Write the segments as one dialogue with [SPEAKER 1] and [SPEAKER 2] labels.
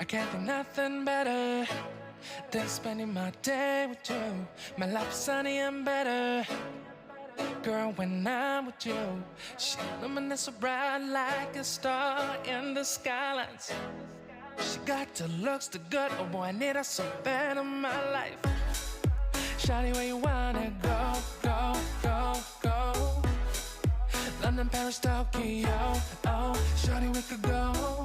[SPEAKER 1] I can't think nothing better than spending my day with you. My life is sunny and better, girl, when I'm with you. She luminous so bright like a star in the skylines. She got the looks, the good, oh boy, I need her so bad in my life. Shawty, where you wanna go, go, go, go? London, Paris, Tokyo, oh, shawty, we could go.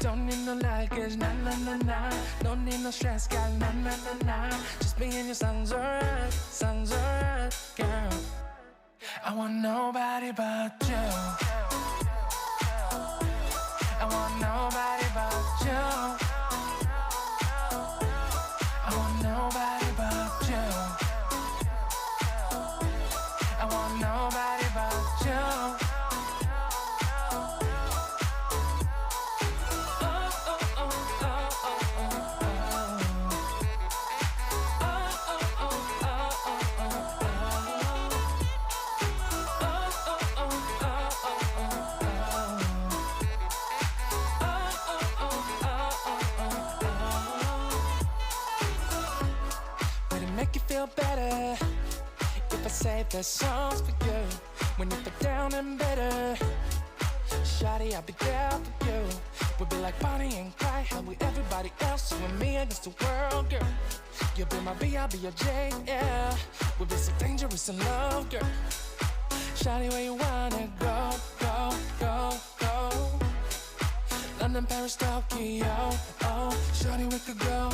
[SPEAKER 1] Don't need no luggage, nah, nah, nah, nah. Don't need no stress, got nah, nah, nah, nah. Just me and you sounds alright, girl. I want nobody but you. I want nobody but you. I want nobody but you. I want nobody but you. Better if I say the songs for you when you feel down and bitter. Shawty, I'll be there for you. We'll be like Bonnie and Clyde, how we everybody else, you and me against the world, girl. You'll be my B, I'll be your J, yeah. We'll be so dangerous in love, girl. Shawty, where you wanna go, go, go, go? London, Paris, Tokyo, oh, shawty, we could go.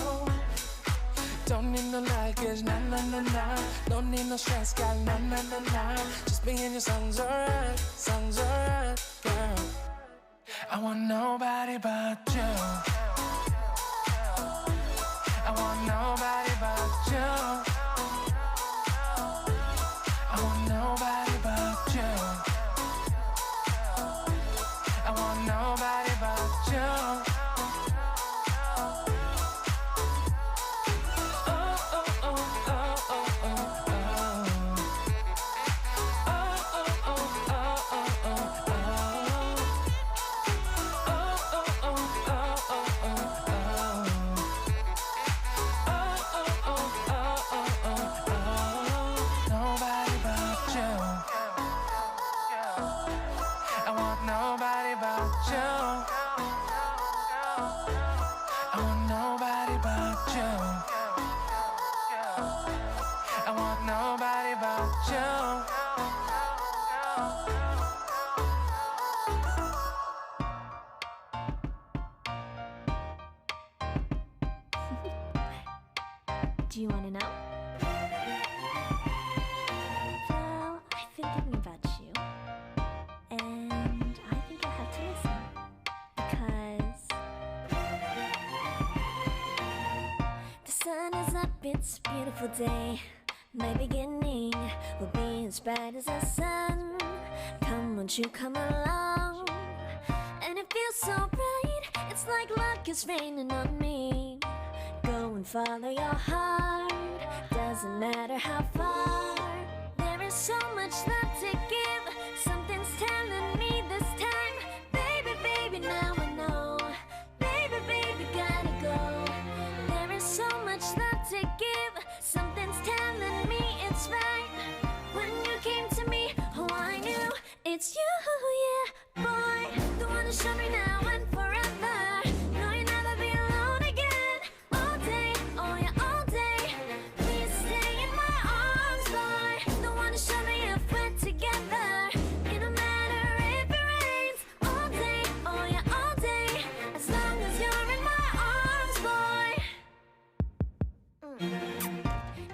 [SPEAKER 1] Don't need no luggage, nah, nah, nah, nah. Don't need no stress, got nah, nah, nah, nah. Just me and you sounds alright, girl. I want nobody but you. I want nobody but you. I want nobody but you. I want nobody but you. Nobody but you. I want nobody but you. I want nobody but you.
[SPEAKER 2] Do you want to know? Well, I've been thinking about you, and I think I'll have to listen, because the sun is up, it's a beautiful day. My beginning will be as bright as the sun. Come, won't you come along? And it feels so bright, it's like luck is raining on me. Go and follow your heart, doesn't matter how far. There is so much love to give, something's telling me this time. Baby, baby, now I know. Baby, baby, gotta go. There is so much love to give, something's telling me it's right. When you came to me, oh, I knew it's you, yeah, boy. The one to show me now and forever. No, you'll never be alone again. All day, oh yeah, all day. Please stay in my arms, boy. The one to show me if we're together. It don't matter if it rains. All day, oh yeah, all day. As long as you're in my arms, boy.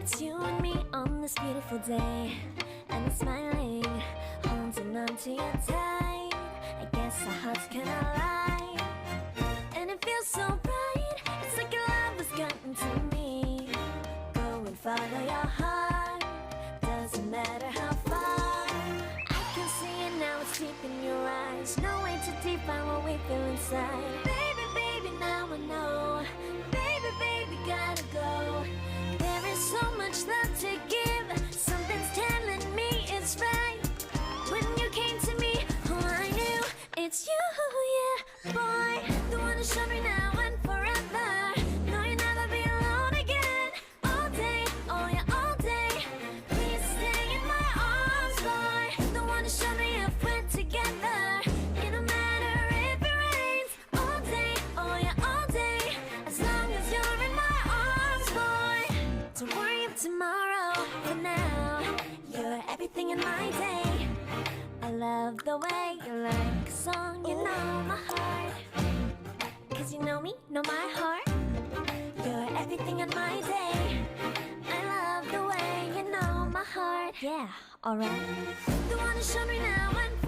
[SPEAKER 2] It's you and me on this beautiful day, and I'm smiling, holding on to you tight. I guess our hearts can align, and it feels so bright. It's like your love has gotten to me. Go and follow your heart, doesn't matter how far. I can see it now, it's deep in your eyes. No way to define what we feel inside. Baby, baby, now I know. Baby, baby, gotta go. There is so much love to give, something's telling me it's right. When you came to me, oh, I knew it's you, yeah, boy. The one to show me now. know my heart. You're everything in my day. I love the way you know my heart. Yeah, alright. The one who showed me now and